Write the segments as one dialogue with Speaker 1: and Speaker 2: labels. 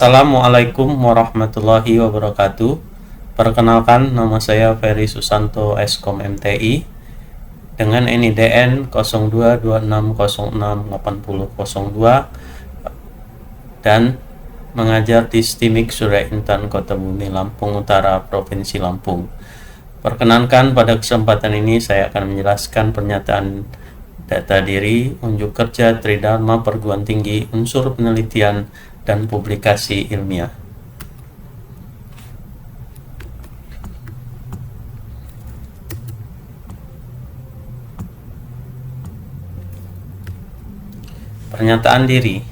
Speaker 1: Assalamualaikum warahmatullahi wabarakatuh. Perkenalkan, nama saya Ferry Susanto Eskom MTI dengan NIDN 0226068002 dan mengajar di STIMIK Surya Intan Kota Bumi Lampung Utara, Provinsi Lampung. Perkenankan, pada kesempatan ini saya akan menjelaskan pernyataan data diri, unjuk kerja, tridharma, perguruan tinggi, unsur penelitian, dan publikasi ilmiah. Pernyataan diri.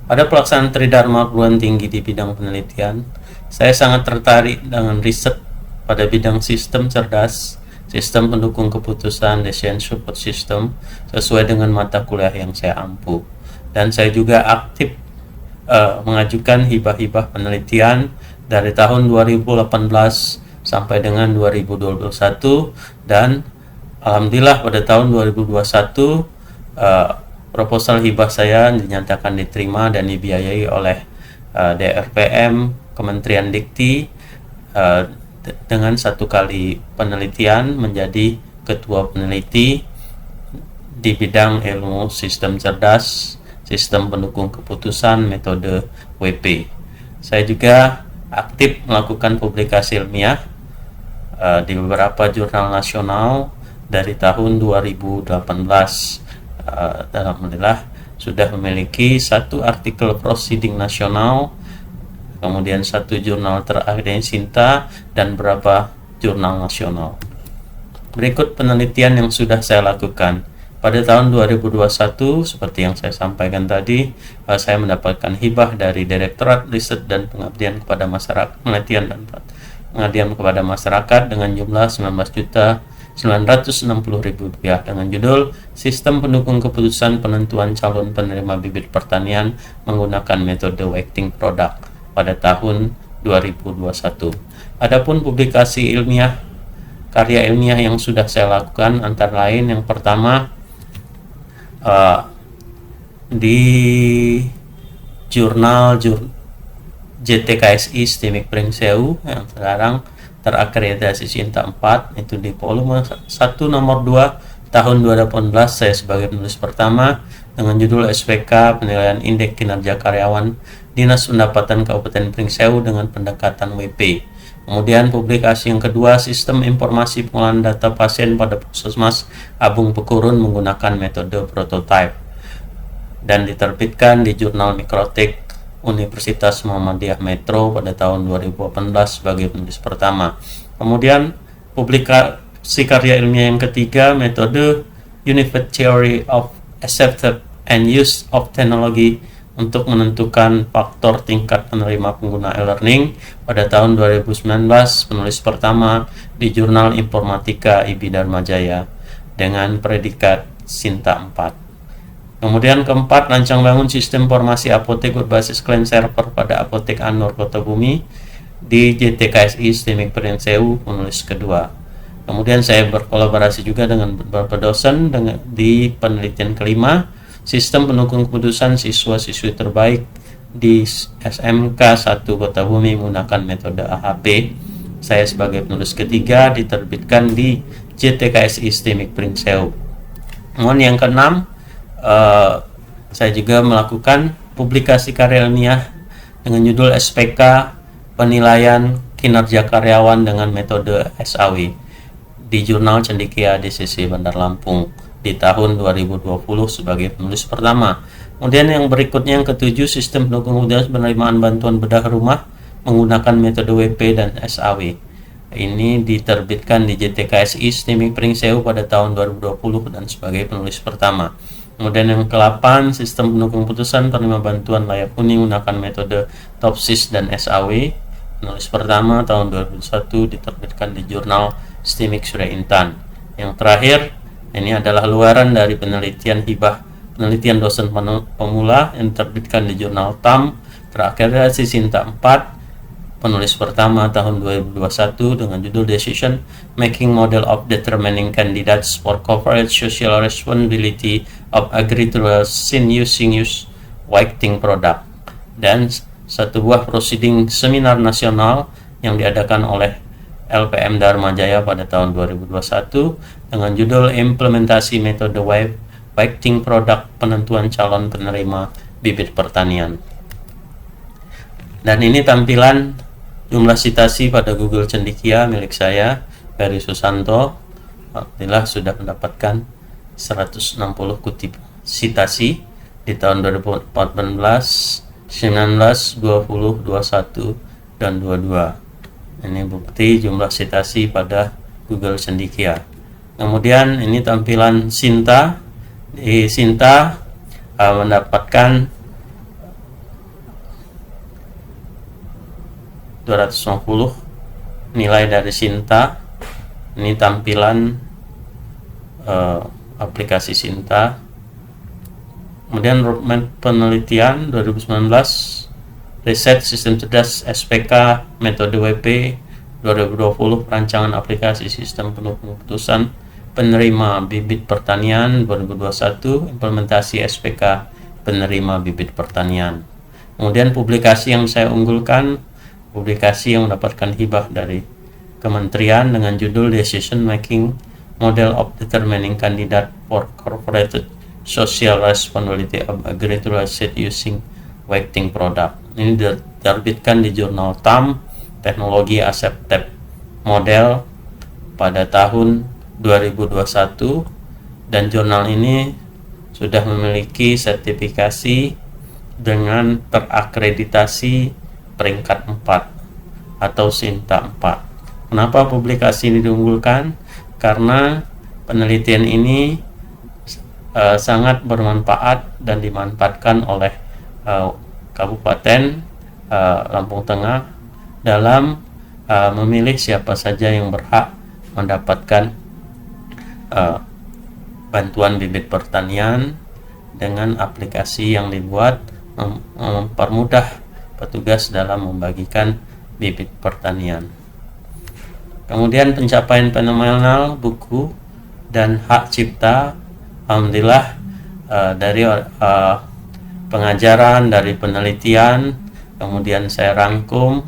Speaker 1: Pada pelaksanaan tridharma perguruan tinggi di bidang penelitian, saya sangat tertarik dengan riset pada bidang sistem cerdas, sistem pendukung keputusan, decision support system, sesuai dengan mata kuliah yang saya ampu. Dan saya juga aktif mengajukan hibah-hibah penelitian dari tahun 2018 sampai dengan 2021, dan alhamdulillah pada tahun 2021 proposal hibah saya dinyatakan diterima dan dibiayai oleh DRPM Kementerian Dikti dengan 1 kali penelitian menjadi ketua peneliti di bidang ilmu sistem cerdas, sistem pendukung keputusan, metode WP. Saya juga aktif melakukan publikasi ilmiah di beberapa jurnal nasional dari tahun 2018. Alhamdulillah sudah memiliki 1 artikel proceeding nasional, kemudian 1 jurnal terakademika dan beberapa jurnal nasional. Berikut penelitian yang sudah saya lakukan. Pada tahun 2021, seperti yang saya sampaikan tadi, saya mendapatkan hibah dari Direktorat Riset dan Pengabdian kepada Masyarakat, Penelitian dan Pengabdian kepada Masyarakat dengan jumlah Rp19.960.000 dengan judul Sistem Pendukung Keputusan Penentuan Calon Penerima Bibit Pertanian menggunakan metode weighting product pada tahun 2021. Adapun publikasi ilmiah, karya ilmiah yang sudah saya lakukan antara lain yang pertama di jurnal JTKSI STIMIK Pringsewu yang sekarang terakreditasi Sinta 4, itu di volume 1 nomor 2 tahun 2018. Saya sebagai penulis pertama dengan judul SPK Penilaian Indeks Kinerja Karyawan Dinas Pendapatan Kabupaten Pringsewu dengan pendekatan WP. Kemudian publikasi yang kedua, Sistem Informasi Pengolahan Data Pasien pada Puskesmas Abung Pekurun menggunakan metode prototype, dan diterbitkan di Jurnal Mikrotek Universitas Muhammadiyah Metro pada tahun 2018 sebagai penulis pertama. Kemudian publikasi karya ilmiah yang ketiga, metode Unified Theory of Acceptance and Use of Technology untuk menentukan faktor tingkat penerima pengguna e-learning pada tahun 2019, penulis pertama di Jurnal Informatika IBI Dharma Jaya dengan predikat Sinta 4. Kemudian keempat, rancang bangun sistem informasi apotek berbasis client server pada Apotek Anur Kota Bumi di JTKSI STIMIK Pringsewu, penulis kedua. Kemudian saya berkolaborasi juga dengan beberapa dosen di penelitian kelima, Sistem Pendukung Keputusan Siswa-Siswi Terbaik di SMK 1 Kota Bumi menggunakan metode AHP. Saya sebagai penulis ketiga, diterbitkan di JTKSI STIMIK Pringsewu. Kemudian yang keenam, saya juga melakukan publikasi karya ilmiah dengan judul SPK Penilaian Kinerja Karyawan dengan metode SAW di Jurnal Cendekia DCC Bandar Lampung di tahun 2020 sebagai penulis pertama. Kemudian yang berikutnya, yang ketujuh, Sistem Pendukung Keputusan Penerimaan Bantuan Bedah Rumah menggunakan metode WP dan SAW. Ini diterbitkan di JTKSI STIMIK Pringsewu pada tahun 2020 dan sebagai penulis pertama. Kemudian yang ke-8, Sistem Pendukung Keputusan Penerima Bantuan Layak Huni menggunakan metode TOPSIS dan SAW. Penulis pertama tahun 2021 diterbitkan di Jurnal STIMIK Surya Intan. Yang terakhir, ini adalah luaran dari penelitian hibah penelitian dosen pemula yang diterbitkan di Jurnal TAM terakreditasi Sinta 4, penulis pertama tahun 2021 dengan judul Decision Making Model of Determining Candidates for Corporate Social Responsibility of Agricultural Sin Using Weighting Product. Dan satu buah proceeding seminar nasional yang diadakan oleh LPM Dharma Jaya pada tahun 2021 dengan judul Implementasi Metode Whiting Product Penentuan Calon Penerima Bibit Pertanian. Dan ini tampilan jumlah citasi pada Google Cendekia milik saya, Ferry Susanto. Alhamdulillah sudah mendapatkan 160 kutip citasi di tahun 2014, 19, 20, 21, dan 22. Ini bukti jumlah citasi pada Google Cendekia. Kemudian ini tampilan Sinta. Di Sinta mendapatkan 250 nilai dari Sinta. Ini tampilan aplikasi Sinta. Kemudian roadmap penelitian 2019, riset sistem cerdas SPK metode WP 2020, perancangan aplikasi sistem pendukung keputusan penerima bibit pertanian 2021, implementasi SPK penerima bibit pertanian. Kemudian publikasi yang saya unggulkan, publikasi yang mendapatkan hibah dari kementerian dengan judul Decision Making Model of Determining Candidate for Corporate Social Responsibility of Agricultural Asset Using Whiting Product. Ini diterbitkan di jurnal TAM Teknologi Aseptep Model pada tahun 2021, dan jurnal ini sudah memiliki sertifikasi dengan terakreditasi peringkat 4 atau Sinta 4. Kenapa publikasi ini diunggulkan? Karena penelitian ini sangat bermanfaat dan dimanfaatkan oleh Kabupaten Lampung Tengah dalam memilih siapa saja yang berhak mendapatkan bantuan bibit pertanian dengan aplikasi yang dibuat mempermudah petugas dalam membagikan bibit pertanian. Kemudian pencapaian fenomenal buku dan hak cipta, alhamdulillah dari pengajaran, dari penelitian, kemudian saya rangkum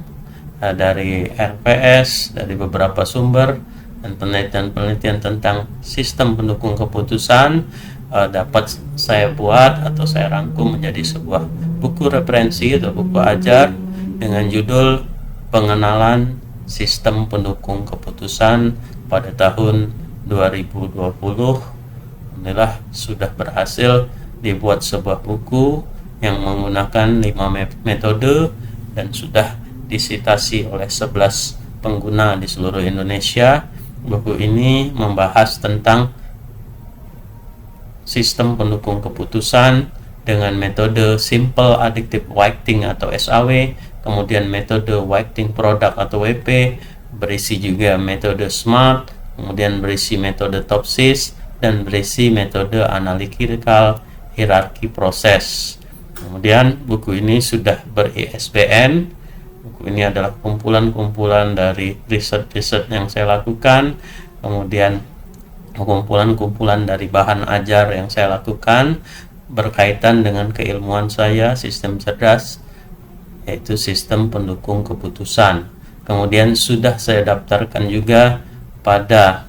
Speaker 1: dari RPS, dari beberapa sumber, dan penelitian-penelitian tentang sistem pendukung keputusan dapat saya buat atau saya rangkum menjadi sebuah buku referensi atau buku ajar dengan judul Pengenalan Sistem Pendukung Keputusan pada tahun 2020. Alhamdulillah sudah berhasil dibuat sebuah buku yang menggunakan 5 metode dan sudah disitasi oleh 11 pengguna di seluruh Indonesia. Buku ini membahas tentang sistem pendukung keputusan dengan metode Simple Additive Whiting atau SAW, kemudian metode Whiting Product atau WP, berisi juga metode SMART, kemudian berisi metode TOPSIS, dan berisi metode Analytical Hierarchy Process. Kemudian buku ini sudah ber-ISBN. Buku ini adalah kumpulan-kumpulan dari riset-riset yang saya lakukan, kemudian kumpulan-kumpulan dari bahan ajar yang saya lakukan berkaitan dengan keilmuan saya sistem cerdas, yaitu sistem pendukung keputusan. Kemudian sudah saya daftarkan juga pada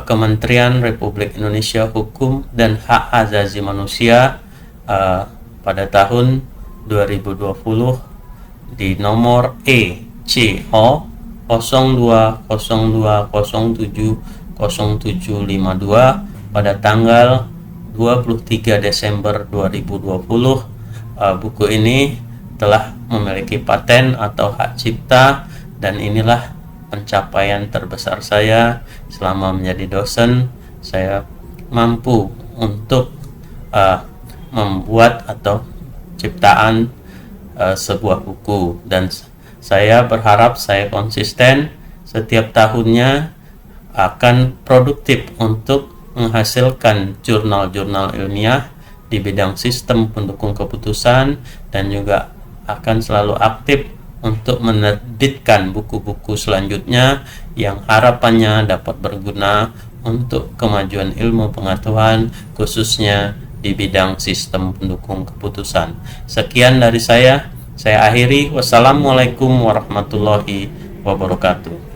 Speaker 1: Kementerian Republik Indonesia Hukum dan Hak Asasi Manusia pada tahun 2020 di nomor ECO 0202070752 pada tanggal 23 Desember 2020. Buku ini telah memiliki paten atau hak cipta, dan inilah pencapaian terbesar saya selama menjadi dosen. Saya mampu untuk membuat atau ciptaan sebuah buku, dan saya berharap saya konsisten setiap tahunnya akan produktif untuk menghasilkan jurnal-jurnal ilmiah di bidang sistem pendukung keputusan, dan juga akan selalu aktif untuk menerbitkan buku-buku selanjutnya yang harapannya dapat berguna untuk kemajuan ilmu pengetahuan, khususnya di di bidang sistem pendukung keputusan. Sekian dari saya akhiri. Wassalamualaikum warahmatullahi wabarakatuh.